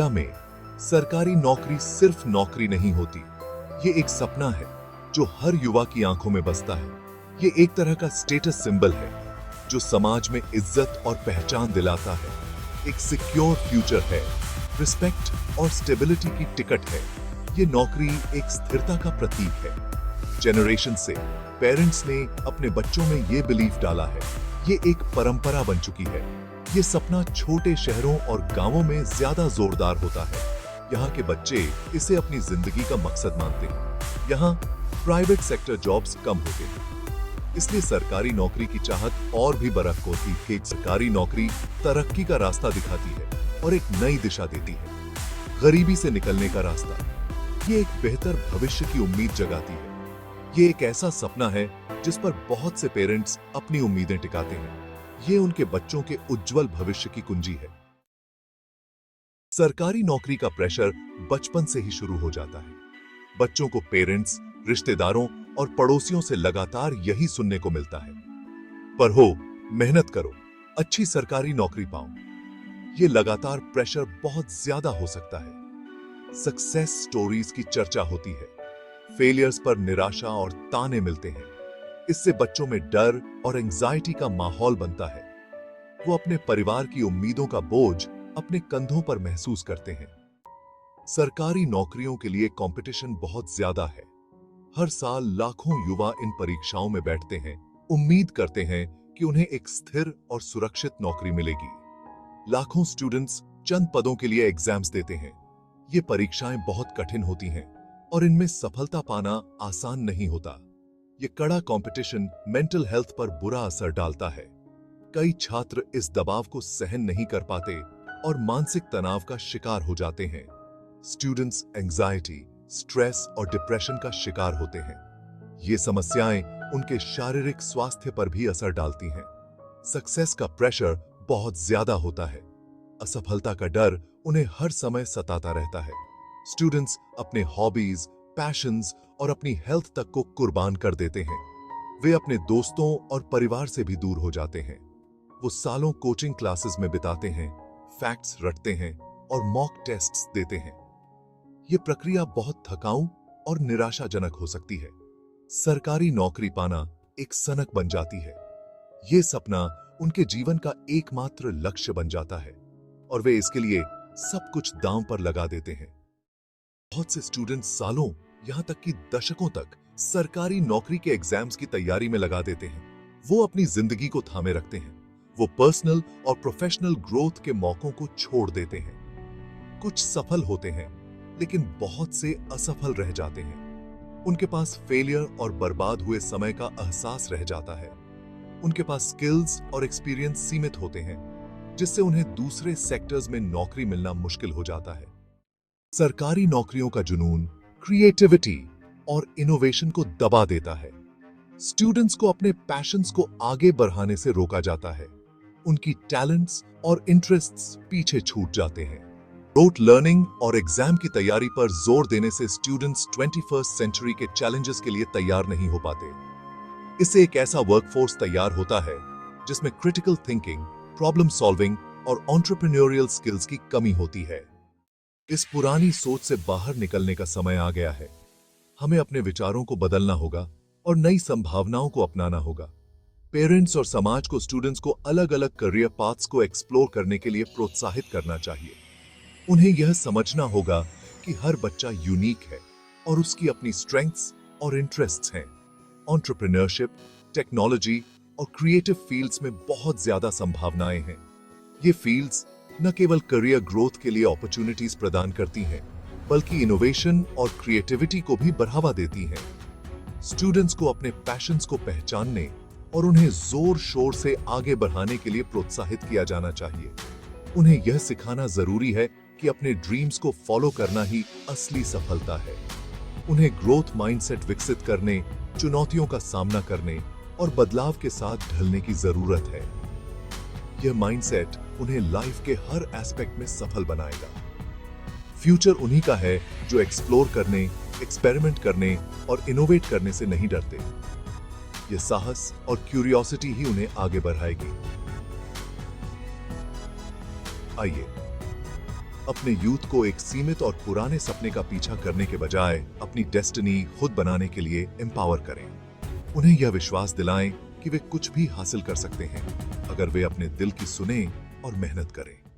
India में सरकारी नौकरी सिर्फ नौकरी नहीं होती, ये एक सपना है जो हर युवा की आंखों में बसता है। ये एक तरह का स्टेटस सिंबल है जो समाज में इज्जत और पहचान दिलाता है। एक सिक्योर फ्यूचर है, रिस्पेक्ट और स्टेबिलिटी की टिकट है। ये नौकरी एक स्थिरता का प्रतीक है। जनरेशन से पेरेंट्स ने अपने बच्चों में ये बिलीफ डाला है। ये एक परंपरा बन चुकी है। ये सपना छोटे शहरों और गांवों में ज्यादा जोरदार होता है। यहाँ के बच्चे इसे अपनी जिंदगी का मकसद मानते हैं। यहाँ प्राइवेट सेक्टर जॉब्स कम होते हैं, इसलिए सरकारी नौकरी की चाहत और भी बरक होती है। एक सरकारी नौकरी तरक्की का रास्ता दिखाती है और एक नई दिशा देती है। गरीबी से निकलने का रास्ता, ये एक बेहतर भविष्य की उम्मीद जगाती है। ये एक ऐसा सपना है जिस पर बहुत से पेरेंट्स अपनी उम्मीदें टिकाते हैं। ये उनके बच्चों के उज्जवल भविष्य की कुंजी है। सरकारी नौकरी का प्रेशर बचपन से ही शुरू हो जाता है। बच्चों को पेरेंट्स, रिश्तेदारों और पड़ोसियों से लगातार यही सुनने को मिलता है, पढ़ो, मेहनत करो, अच्छी सरकारी नौकरी पाओ। ये लगातार प्रेशर बहुत ज्यादा हो सकता है। सक्सेस स्टोरीज की चर्चा होती है, फेलियर्स पर निराशा और ताने मिलते हैं। इससे बच्चों में डर और एंजाइटी का माहौल बनता है। वो अपने परिवार की उम्मीदों का बोझ अपने कंधों पर महसूस करते हैं। सरकारी नौकरियों के लिए कंपटीशन बहुत ज्यादा है। हर साल लाखों युवा इन परीक्षाओं में बैठते हैं, उम्मीद करते हैं कि उन्हें एक स्थिर और सुरक्षित नौकरी मिलेगी। लाखों स्टूडेंट्स चंद पदों के लिए एग्जाम्स देते हैं। ये परीक्षाएं बहुत कठिन होती हैं और इनमें सफलता पाना आसान नहीं होता। ये कड़ा कंपटीशन मेंटल हेल्थ पर बुरा असर डालता है। कई छात्र इस दबाव को सहन नहीं कर पाते और मानसिक तनाव का शिकार हो जाते हैं। स्टूडेंट्स एंजाइटी, स्ट्रेस और डिप्रेशन का शिकार होते हैं। ये समस्याएं उनके शारीरिक स्वास्थ्य पर भी असर डालती हैं। सक्सेस का प्रेशर बहुत ज्यादा होता है। असफलता का डर उन्हें हर समय सताता रहता है। स्टूडेंट्स अपने हॉबीज, पैशंस और अपनी हेल्थ तक को कुर्बान कर देते हैं। वे अपने दोस्तों और परिवार से भी दूर हो जाते हैं। वो सालों कोचिंग क्लासेस में बिताते हैं, फैक्ट्स रटते हैं और मॉक टेस्ट्स देते हैं। ये प्रक्रिया बहुत थकाऊ और निराशाजनक हो सकती है। सरकारी नौकरी पाना एक सनक बन जाती है। ये सपना उनके जीवन का एकमात्र लक्ष्य बन जाता है और वे इसके लिए सब कुछ दांव पर लगा देते हैं। बहुत से स्टूडेंट सालों, यहां तक कि दशकों तक सरकारी नौकरी के एग्जाम्स की तैयारी में लगा देते हैं। वो अपनी जिंदगी को थामे रखते हैं। वो पर्सनल और प्रोफेशनल ग्रोथ के मौकों को छोड़ देते हैं। कुछ सफल होते हैं, लेकिन बहुत से असफल रह जाते हैं। उनके पास फेलियर और बर्बाद हुए समय का एहसास रह जाता है। उनके पास स्किल्स और एक्सपीरियंस सीमित होते हैं, जिससे उन्हें दूसरे सेक्टर्स में नौकरी मिलना मुश्किल हो जाता है। सरकारी नौकरियों का जुनून क्रिएटिविटी और इनोवेशन को दबा देता है। स्टूडेंट्स को अपने पैशंस को आगे बढ़ाने से रोका जाता है। उनकी टैलेंट्स और इंटरेस्ट्स पीछे छूट जाते हैं। रोट लर्निंग और एग्जाम की तैयारी पर जोर देने से स्टूडेंट्स 21st सेंचुरी के चैलेंजेस के लिए तैयार नहीं हो पाते। इससे एक ऐसा वर्कफोर्स तैयार होता है जिसमें क्रिटिकल थिंकिंग, प्रॉब्लम सॉल्विंग और एंटरप्रेन्योरियल स्किल्स की कमी होती है। इस पुरानी सोच से बाहर निकलने का समय आ गया है। हमें अपने विचारों को बदलना होगा और नई संभावनाओं को अपनाना होगा। पेरेंट्स और समाज को स्टूडेंट्स को अलग अलग करियर पाथ्स को एक्सप्लोर करने के लिए प्रोत्साहित करना चाहिए। उन्हें यह समझना होगा कि हर बच्चा यूनिक है और उसकी अपनी स्ट्रेंथ्स और इंटरेस्ट्स हैं। एंटरप्रेन्योरशिप, टेक्नोलॉजी और क्रिएटिव फील्ड्स में बहुत ज्यादा संभावनाएं हैं। ये फील्ड्स न केवल करियर ग्रोथ के लिए अपॉर्चुनिटीज प्रदान करती हैं, बल्कि इनोवेशन और क्रिएटिविटी को भी बढ़ावा देती हैं। स्टूडेंट्स को अपने पैशंस को पहचानने और उन्हें जोर शोर से आगे बढ़ाने के लिए प्रोत्साहित किया जाना चाहिए। उन्हें यह सिखाना जरूरी है कि अपने ड्रीम्स को फॉलो करना ही असली सफलता है। उन्हें ग्रोथ माइंडसेट विकसित करने, चुनौतियों का सामना करने और बदलाव के साथ ढलने की जरूरत है। यह माइंडसेट उन्हें लाइफ के हर एस्पेक्ट में सफल बनाएगा। फ्यूचर उन्हीं का है जो एक्सप्लोर करने, एक्सपेरिमेंट करने और इनोवेट करने से नहीं डरते। ये साहस और क्यूरियोसिटी ही उन्हें आगे बढ़ाएगी। आइए अपने यूथ को एक सीमित और पुराने सपने का पीछा करने के बजाय अपनी डेस्टिनी खुद बनाने के लिए एम्पावर करें। उन्हें यह विश्वास दिलाएं कि वे कुछ भी हासिल कर सकते हैं अगर वे अपने दिल की सुने और मेहनत करें।